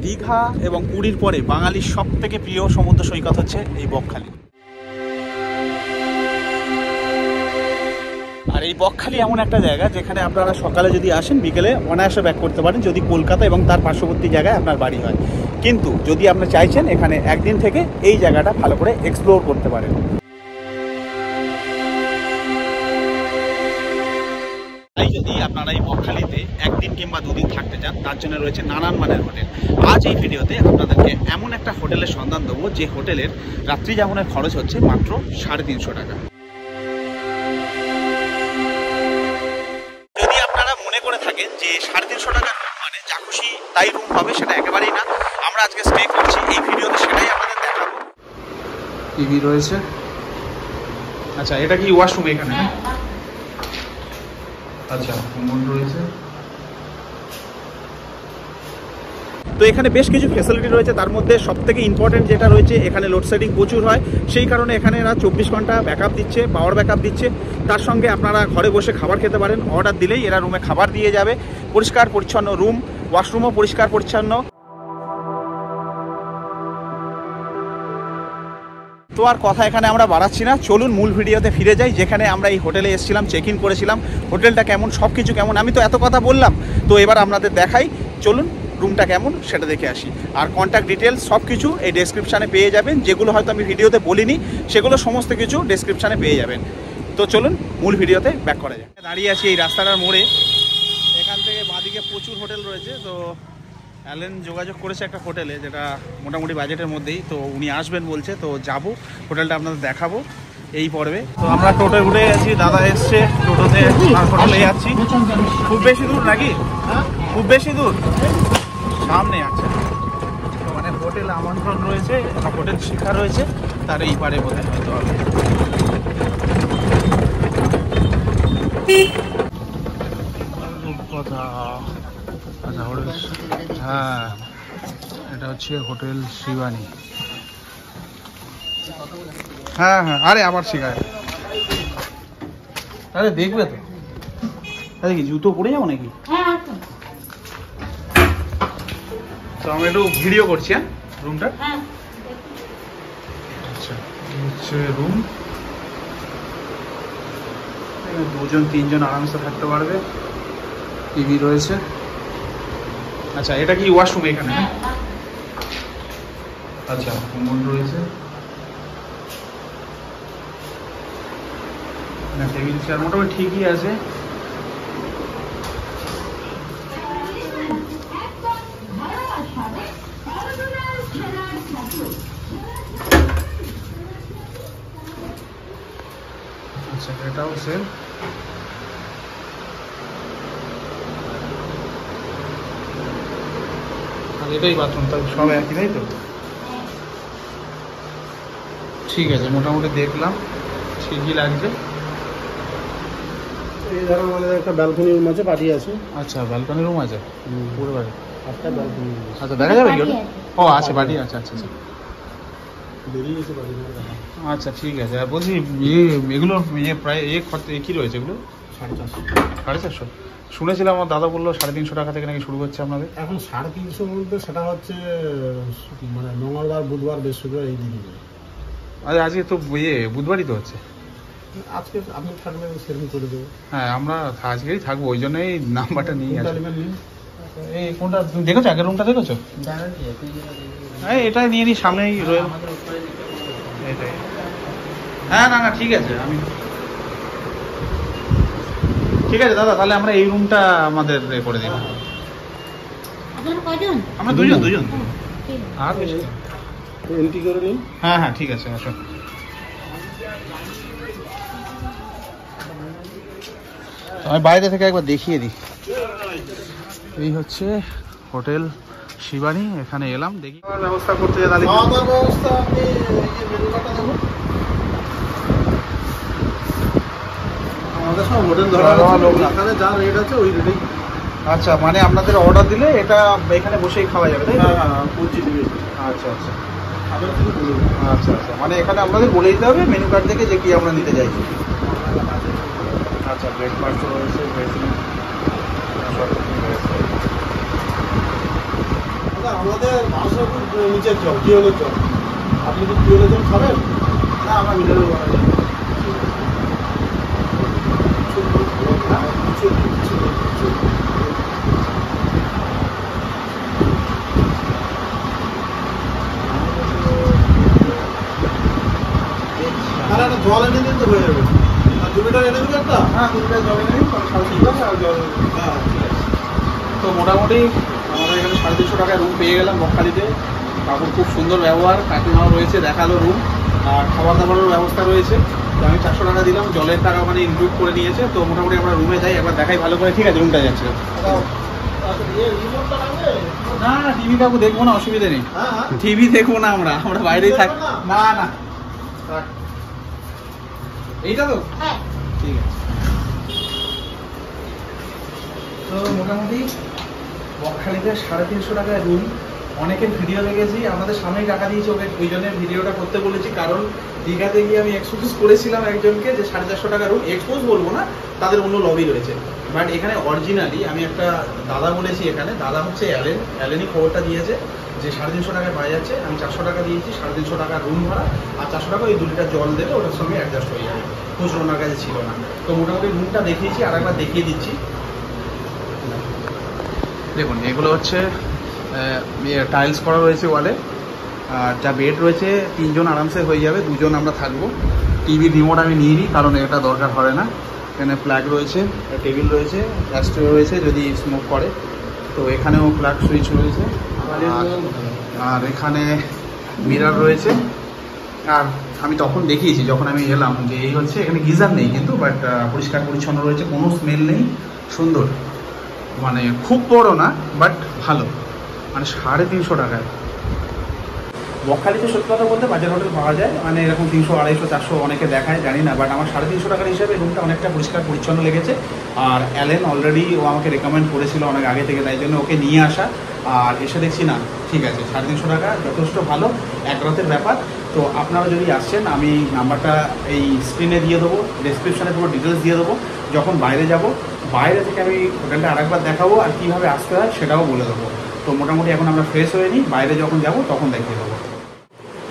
দীঘা এবং পুরীর পরে বাঙালির সব থেকে প্রিয় সমুদ্র সৈকত হচ্ছে এই বকখালি। আর এই বকখালি এমন একটা জায়গা যেখানে আপনারা সকালে যদি আসেন বিকেলে অনায়াসে ব্যাক করতে পারেন, যদি কলকাতা এবং তার পার্শ্ববর্তী জায়গায় আপনার বাড়ি হয়। কিন্তু যদি আপনি চাইছেন এখানে একদিন থেকে এই জায়গাটা ভালো করে এক্সপ্লোর করতে পারেন। তাই যদি আপনারা এই বকখালিতে একদিন কিংবা দুদিন থাকতে চান, তার জন্য রয়েছে নানান মানের হোটেল। আজ এই ভিডিওতে আপনাদেরকে এমন একটা হোটেলের সন্ধান দেবো যে হোটেলের রাত্রি যাপনের খরচ হচ্ছে মাত্র 350 টাকা। যদি আপনারা মনে করে থাকেন যে 350 টাকা মানে যা খুশি তাই রুম হবে, সেটা একেবারেই না। আমরা আজকে স্টে করছি এই ভিডিওতে, সেটাই আপনাদের দেখাবো। টিভি রয়েছে। আচ্ছা, এটা কি ওয়াশরুম এখানে? আচ্ছা, কমন রয়েছে। তো এখানে বেশ কিছু ফ্যাসিলিটি রয়েছে, তার মধ্যে সবথেকে ইম্পর্টেন্ট যেটা রয়েছে, এখানে লোডশেডিং প্রচুর হয়। সেই কারণে এখানে এরা 24 ঘন্টা ব্যাকআপ দিচ্ছে, পাওয়ার ব্যাকআপ দিচ্ছে। তার সঙ্গে আপনারা ঘরে বসে খাবার খেতে পারেন, অর্ডার দিলেই এরা রুমে খাবার দিয়ে যাবে। পরিষ্কার পরিচ্ছন্ন রুম, ওয়াশরুমও পরিষ্কার পরিচ্ছন্ন। তো আর কথা এখানে আমরা বাড়াচ্ছি না, চলুন মূল ভিডিওতে ফিরে যাই, যেখানে আমরা এই হোটেলে এসেছিলাম, চেক ইন করেছিলাম। হোটেলটা কেমন, সব কিছু কেমন, আমি তো এত কথা বললাম, তো এবার আপনাদের দেখাই। চলুন রুমটা কেমন সেটা দেখে আসি। আর কন্ট্যাক্ট ডিটেলস সব কিছু এই ডেসক্রিপশানে পেয়ে যাবেন, যেগুলো হয়তো আমি ভিডিওতে বলিনি সেগুলো সমস্ত কিছু ডেসক্রিপশানে পেয়ে যাবেন। তো চলুন মূল ভিডিওতে ব্যাক করা যায়। দাঁড়িয়ে আছি এই রাস্তাটার মোড়ে, এখান থেকে বাঁদিকে প্রচুর হোটেল রয়েছে। তো অ্যালেন যোগাযোগ করেছে একটা হোটেলে, যেটা মোটামুটি বাজেটের মধ্যেই, তো উনি আসবেন বলছে। তো যাবো, হোটেলটা আপনাদের দেখাবো এই পর্বে। তো আমরা টোটোয় উঠে গেছি, দাদা এসছে টোটোতে, হোটেলে যাচ্ছি। খুব বেশি দূর নাকি? খুব বেশি দূর সামনে আছে, মানে হোটেল আমন্ত্রণ রয়েছে, হোটেল শিখা রয়েছে, তার এই পারে বোধহয় হয়তো হবে। কথা আচ্ছা, হোটেল, হ্যাঁ এটা হচ্ছে হোটেল শিবানী। হ্যাঁ হ্যাঁ, আরে আবার শিখায়, আরে দেখবে তো। আরে কি জুতো পরে যাবো নাকি? তো আমি একটু ভিডিও করছি। হ্যাঁ, রুমটা আচ্ছা হচ্ছে রুম, দুজন তিনজন আরামসে থাকতে পারবে। টিভি রয়েছে। আচ্ছা, এটা কি ওয়াশরুম এখানে? আচ্ছা, কমন রয়েছে। না, টেবিল চেয়ার মোটামুটি ঠিকই আছে। আচ্ছা, এটাও সেম। আর এটাই বাথরুম, তাই সব একই, তাই তো? ঠিক আছে, মোটামুটি দেখলাম, ঠিকই লাগছে। এই ধরো আমাদের একটা ব্যালকনি রুম আছে, পার্টি আছে। আচ্ছা, ব্যালকনি রুম আছে পুরো বাড়ি? একটা ব্যালকনি। আচ্ছা, দেখা যাবে কি ওটা? ও আছে, বাড়ি আছে। আচ্ছা আচ্ছা, বেরিয়ে গেছে বাড়ি। আচ্ছা ঠিক আছে। আর বলছি এগুলো প্রায় কী রয়েছে এগুলো? 450। শুনেছিলাম আমার দাদা বললো 350 টাকা থেকে নাকি শুরু হচ্ছে আপনাদের। এখন 350 বলতে সেটা হচ্ছে মানে মঙ্গলবার, বুধবার, বৃহস্পতিবার এই দিনগুলো। আরে আজকে তো বুধবারই তো হচ্ছে। আজকে আপনি থাকলে সেরকম করে দেবো। হ্যাঁ, আমরা আজকেই থাকবো, ওই জন্যই নাম্বারটা নিয়ে আসি। এই কোনটা তুমি দেখেছো? আগের রুমটা দেখেছো? হ্যাঁ, এটা নিয়ে নিই, সামনেই রয়েল। এটাই। হ্যাঁ, না না ঠিক আছে, আমি ঠিক আছে দাদা, তাহলে আমরা এই রুমটা আমাদের করে দিই। আমরা দুজন। আর বেশি এন্ট্রি করে নিন। হ্যাঁ হ্যাঁ, ঠিক আছে, আসো। আমি বাইরে থেকে একবার দেখিয়ে দিই। এই হচ্ছে হোটেল শিবানী, এখানে এলাম, দেখি ব্যবস্থা করতে যে তাহলে ব্যবস্থা আপনি আমাদের সব হোটেল ধরা লোক, এখানে যা রেট আছে ওই রেটেই। আচ্ছা, মানে আপনাদের অর্ডার দিলে এটা এখানে বসেই খাওয়া যাবে, তাই? হ্যাঁ হ্যাঁ, 25 দিবে। আচ্ছা আচ্ছা আচ্ছা আচ্ছা, মানে এখানে আপনাদের বলে দিতে হবে মেনু কার্ড থেকে যে কি আমরা নিতে চাইছি। আচ্ছা, ব্রেকফাস্ট রয়েছে, আমাদের বাসা নিচের জল, টিউবওয়েলের জল। আপনি কি টিউবওয়েলের জল খাবেন? না, আমরা মিনারেল ওয়াটার নিই। তাহলে একটা জল এনে দিন তো হয়ে যাবে। আর 2 লিটার এনে দেবেন একটা? হ্যাঁ, 2 লিটার জল এনে দিন, 350 টাকা আর জল। হ্যাঁ, ঠিক আছে। তো মোটামুটি আমাদের এখানে 350 টাকায় রুম পেয়ে গেলাম বকখালিতে। কাকুর খুব সুন্দর ব্যবহার, কাকিমাও রয়েছে, দেখালো রুম, আর খাবার দাবারের ব্যবস্থা রয়েছে। তো আমি 400 টাকা দিলাম, জলের টাকা মানে ইনক্লুড করে নিয়েছে। তো মোটামুটি আমরা রুমে যাই, একবার দেখাই ভালো করে। ঠিক আছে, রুমটা যাচ্ছে। না না, টিভি কাকু দেখবো না, অসুবিধা নেই। টিভি দেখবো না, আমরা বাইরেই থাকি। না না, এইটা তো ঠিক আছে। তো মোটামুটি বকখালিতে 350 টাকায় রুম। অনেকের ভিডিও দেখেছি, আমাদের সামনেই টাকা দিয়েছে, ওকে ওই জন্য ভিডিওটা করতে বলেছি। কারণ দীঘাতে গিয়ে আমি এক্সপোজ করেছিলাম একজনকে যে 450 টাকা রুম। এক্সপোজ বলবো না, তাদের অন্য লবি রয়েছে। বাট এখানে অরিজিনালি আমি একটা দাদা বলেছি, এখানে দাদা হচ্ছে অ্যালেনই খবরটা দিয়েছে যে 350 টাকায় পাওয়া যাচ্ছে। আমি 400 টাকা দিয়েছি, 350 টাকা রুম ভাড়া, আর 400 টাকা ওই 2 লিটার জল দেবে, ওটার সঙ্গে অ্যাডজাস্ট হয়ে যাবে। খুচরো ওনার কাছে ছিল না। তো মোটামুটি রুমটা দেখিয়েছি, আর একবার দেখিয়ে দিচ্ছি। দেখুন, এগুলো হচ্ছে টাইলস করা রয়েছে ওয়ালে, আর যা বেড রয়েছে 3 জন আরামসে হয়ে যাবে, 2 জন আমরা থাকবো। টিভির রিমোট আমি নিয়ে নিই, কারণ এটা দরকার হয় না। এখানে প্লাগ রয়েছে, টেবিল রয়েছে, অ্যাস্ট্রে রয়েছে যদি স্মোক করে। তো এখানেও প্লাগ সুইচ রয়েছে, আর এখানে মিরর রয়েছে। আর আমি তখন দেখিয়েছি যখন আমি এলাম যে এই হচ্ছে, এখানে গিজার নেই কিন্তু, বাট পরিষ্কার পরিচ্ছন্ন রয়েছে, কোনো স্মেল নেই, সুন্দর। মানে খুব বড় না, বাট ভালো। মানে 350 টাকায় বকখালিতে সত্যি কথা বলতে বাজার হোটেল পাওয়া যায়, মানে এরকম 300, 250, 400 অনেকে দেখায়, জানি না। বাট আমার 350 টাকার হিসাবে রুমটা অনেকটা পরিষ্কার পরিচ্ছন্ন লেগেছে। আর অ্যালেন অলরেডি ও আমাকে রেকমেন্ড করেছিল অনেক আগে থেকে, তাই জন্য ওকে নিয়ে আসা। আর এসে দেখছি না, ঠিক আছে, 350 টাকা যথেষ্ট ভালো, এক রাতের ব্যাপার। তো আপনারা যদি আসছেন, আমি নাম্বারটা এই স্ক্রিনে দিয়ে দেবো, ডেসক্রিপশানে পুরো ডিটেলস দিয়ে দেবো। যখন বাইরে যাব, বাইরে থেকে আমি হোটেলটা আরেকবার দেখাবো, আর কীভাবে আসতে হয় সেটাও বলে দেবো। তো মোটামুটি এখন আমরা ফ্রেশ হয়ে নিই, বাইরে যখন যাব তখন দেখিয়ে দেবো।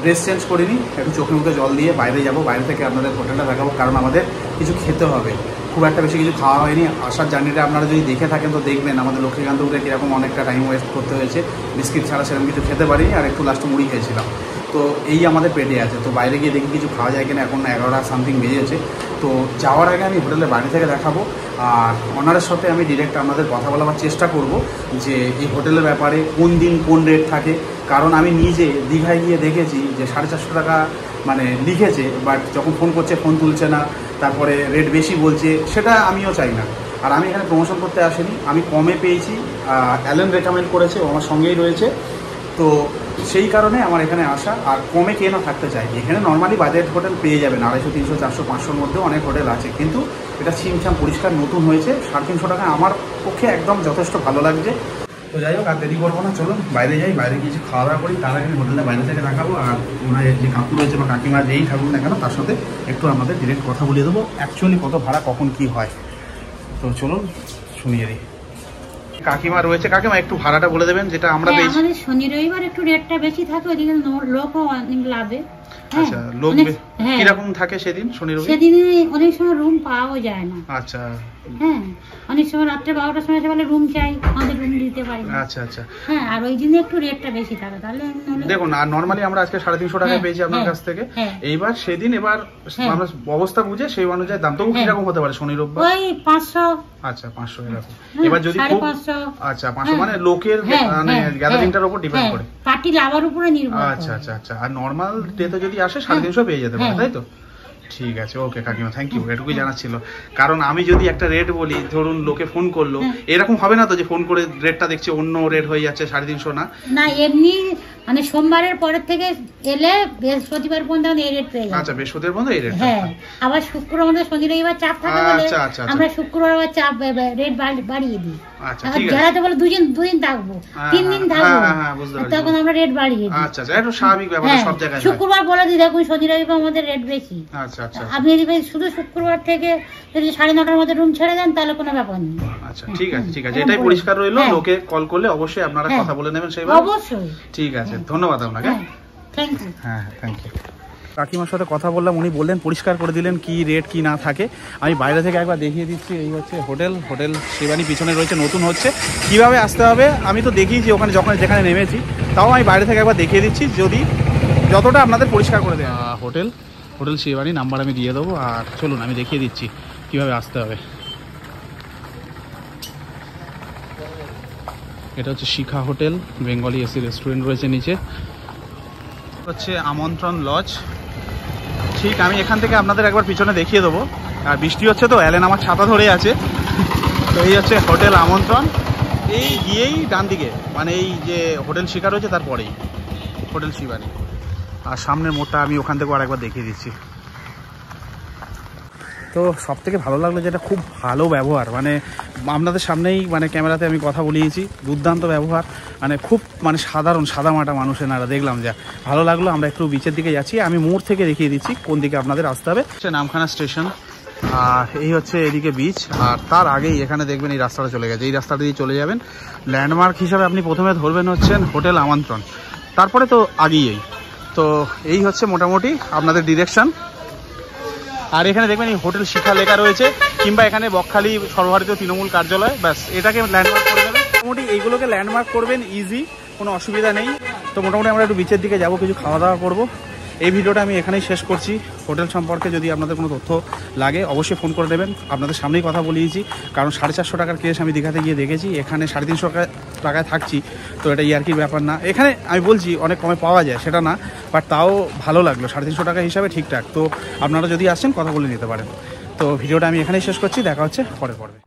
ড্রেস চেঞ্জ করে নিই, একটু চোখে মুখে জল দিয়ে বাইরে যাব, বাইরে থেকে আপনাদের হোটেলটা দেখাবো, কারণ আমাদের কিছু খেতে হবে। খুব একটা বেশি কিছু খাওয়া হয়নি। আসার জার্নিটা আপনারা যদি দেখে থাকেন তো দেখবেন আমাদের লক্ষ্মীকান্তপুরে কীরকম অনেকটা টাইম ওয়েস্ট করতে হয়েছে। বিস্কিট ছাড়া সেরকম কিছু খেতে পারিনি, আর একটু লাস্টে মুড়ি খেয়েছিলাম। তো এই আমাদের পেটে আছে। তো বাইরে গিয়ে দেখি কিছু খাওয়া যায় কিনা। এখন 11টা সামথিং বেজেছে। তো যাওয়ার আগে আমি হোটেলের বাইরে থেকে দেখাবো, আর ওনারের সাথে আমি ডিরেক্ট আপনাদের কথা বলার চেষ্টা করব যে এই হোটেলের ব্যাপারে কোন দিন কোন রেট থাকে। কারণ আমি নিজে দীঘায় গিয়ে দেখেছি যে 450 টাকা মানে লিখেছে, বাট যখন ফোন করছে ফোন তুলছে না, তারপরে রেট বেশি বলছে, সেটা আমিও চাই না। আর আমি এখানে প্রমোশন করতে আসিনি, আমি কমে পেয়েছি, অ্যালেন রেকমেন্ড করেছে, ও আমার সঙ্গেই রয়েছে। তো সেই কারণে আমার এখানে আসা, আর কমে কে না থাকতে চাই। এখানে নর্মালি বাজেট হোটেল পেয়ে যাবেন 250, 300, 400, 500-র মধ্যেও অনেক হোটেল আছে, কিন্তু এটা ছিমছাম পরিষ্কার নতুন হয়েছে। 350 টাকা আমার পক্ষে একদম যথেষ্ট ভালো লাগছে। তো যাই হোক, আর দেরি করবো না, চলুন বাইরে যাই, বাইরে কিছু খাওয়া দাওয়া করি। তার আগে আমি হোটেলটা বাইরে থেকে দেখাবো, আর ওনার যে কাকু রয়েছে বা কাকিমা যেই থাকুন না কেন, তার সাথে একটু আমাদের ডিরেক্ট কথা বলিয়ে দেবো অ্যাকচুয়ালি কত ভাড়া কখন কি হয়। তো চলুন শুনিয়ে দিই। কাকিমা রয়েছে, কাকিমা একটু ভাড়াটা বলে দেবেন যেটা আমরা পেয়েছি। আমাদের শনি রবিবার একটু রেটটা বেশি থাকে, ওইদিকে লোকও অনেক লাভে। আচ্ছা, লোক কিরকম থাকে সেদিন? শনি রবি সেদিনে অনেক সময় রুম পাওয়া যায় না। আচ্ছা, হ্যাঁ, অনেক সময় রাত্রে 12টার সময় বলে রুম চাই, আমাদের রুম দিতে পারি না। আচ্ছা আচ্ছা, হ্যাঁ, আর ওই দিনে একটু রেটটা বেশি থাকে। তাহলে দেখুন, আর নরমালি আমরা আজকে 350 টাকায় পেয়েছি আপনার কাছ থেকে। এইবার সেদিন এবার আমরা অবস্থা বুঝে সেই অনুযায়ী দাম। তবু কিরকম হতে পারে শনি রোববার? ওই 500। আচ্ছা, 500 এরকম। এবার যদি খুব 550। আচ্ছা, 500 মানে লোকের মানে গ্যাদারিংটার উপর ডিপেন্ড করে, পার্টি লাভার উপরে নির্ভর। আচ্ছা আচ্ছা আচ্ছা। আর নরমাল ডেতে যদি আসে 350 পেয়ে যেতে পারে, তাই তো? ঠিক আছে, ওকে কাকিমা, থ্যাংক ইউ, এটুকুই জানার ছিল। কারণ আমি যদি একটা রেট বলি, ধরুন লোকে ফোন করলো, এরকম হবে না তো যে ফোন করে রেটটা দেখছি অন্য রেট হয়ে যাচ্ছে 350 না? না, এমনি মানে সোমবারের পরের থেকে এলে বৃহস্পতিবার পর্যন্ত এই রেট পেয়ে যাবে। আচ্ছা, বৃহস্পতিবার পর্যন্ত এই রেট। হ্যাঁ, আবার শুক্রবার শনি রবিবার চাপ থাকে বলে আমরা শুক্রবার আবার চাপ রেট বাড়িয়ে দিই। আচ্ছা, আর ঠিক আছে। যারা তো বলে দুদিন থাকবো, 3 দিন থাকবো, বুঝতে আর পারছি। তখন আমরা রেট বাড়িয়ে দিই। আচ্ছা আচ্ছা, একটু স্বাভাবিক ব্যাপার, হ্যাঁ, সব জায়গায় হয়। শুক্রবার বলে দিই দেখুন শনি রবিবার আমাদের রেট বেশি। আচ্ছা আচ্ছা আপনি যদি শুধু শুক্রবার থেকে যদি 9:30-র মধ্যে রুম ছেড়ে দেন তাহলে কোনো ব্যাপার নেই। আচ্ছা, ঠিক আছে ঠিক আছে, হ্যাঁ, এটাই বলুন। পরিষ্কার রইলো। হ্যাঁ। লোকে কল করলে অবশ্যই আপনারা হ্যাঁ। কথা বলে নেবেন সেইভাবে। অবশ্যই। ঠিক আছে, ধন্যবাদ আপনাকে। হ্যাঁ, থ্যাংক ইউ। হ্যাঁ, থ্যাংক ইউ। কাকিমার সাথে কথা বললাম, উনি বললেন পরিষ্কার করে দিলেন কি রেট কি না থাকে। আমি বাইরে থেকে একবার দেখিয়ে দিচ্ছি। এই হচ্ছে হোটেল শিবানী, পিছনে রয়েছে, নতুন হচ্ছে। কিভাবে আসতে হবে আমি তো দেখিয়েছি ওখানে যেখানে নেমেছি, তাও আমি বাইরে থেকে একবার দেখিয়ে দিচ্ছি যদি যতটা আপনাদের পরিষ্কার করে দেয়। হোটেল শিবানী নাম্বার আমি দিয়ে দেবো। আর চলুন আমি দেখিয়ে দিচ্ছি কিভাবে আসতে হবে। এটা হচ্ছে শিখা হোটেল, বেঙ্গলি এসি রেস্টুরেন্ট রয়েছে নিচে। হচ্ছে আমন্ত্রণ লজ। ঠিক আমি এখান থেকে আপনাদের একবার পিছনে দেখিয়ে দেবো। আর বৃষ্টি হচ্ছে তো, অ্যালেন আমার ছাতা ধরে আছে। তো এই হচ্ছে হোটেল আমন্ত্রণ। এই গিয়েই ডান দিকে, মানে এই যে হোটেল শিখা রয়েছে তারপরেই হোটেল শিবানী। আর সামনের মোড়টা আমি ওখান থেকে আরেকবার দেখিয়ে দিচ্ছি। তো সব থেকে ভালো লাগলো যেটা খুব ভালো ব্যবহার, মানে আপনাদের সামনেই মানে ক্যামেরাতে আমি কথা বলিয়েছি, দুর্দান্ত ব্যবহার, মানে খুব মানে সাদামাটা মানুষ এনারা, দেখলাম যা ভালো লাগলো। আমরা একটু বিচের দিকে যাচ্ছি, আমি মোড় থেকে দেখিয়ে দিচ্ছি কোন দিকে আপনাদের আসতে হবে। হচ্ছে নামখানা স্টেশন, আর এই হচ্ছে এদিকে বিচ। আর তার আগেই এখানে দেখবেন এই রাস্তাটা চলে গেছে, এই রাস্তাটা দিয়ে চলে যাবেন। ল্যান্ডমার্ক হিসাবে আপনি প্রথমে ধরবেন হচ্ছেন হোটেল আমন্ত্রণ, তারপরে তো আগেই। তো এই হচ্ছে মোটামুটি আপনাদের ডিরেকশন। আর এখানে দেখবেন এই হোটেল শিখা লেখা রয়েছে, কিংবা এখানে বকখালি সর্বভারতীয় তৃণমূল কার্যালয়, ব্যাস এটাকে ল্যান্ডমার্ক করে দেবেন। মোটামুটি এইগুলোকে ল্যান্ডমার্ক করবেন, ইজি, কোনো অসুবিধা নেই। তো মোটামুটি আমরা একটু বিচের দিকে যাবো, কিছু খাওয়া দাওয়া করবো। এই ভিডিওটা আমি এখানেই শেষ করছি। হোটেল সম্পর্কে যদি আপনাদের কোনো তথ্য লাগে অবশ্যই ফোন করে নেবেন। আপনাদের সামনেই কথা বলিয়েছি, কারণ 450 টাকার কেস আমি দীঘাতে গিয়ে দেখেছি, এখানে 350 টাকায় থাকছি। তো এটা ইয়ার্কির ব্যাপার না, এখানে আমি বলছি অনেক কমে পাওয়া যায় সেটা না, বাট তাও ভালো লাগলো, 350 টাকা হিসাবে ঠিকঠাক। তো আপনারা যদি আসেন কথা বলে নিতে পারেন। তো ভিডিওটা আমি এখানেই শেষ করছি, দেখা হচ্ছে পরের পর্বে।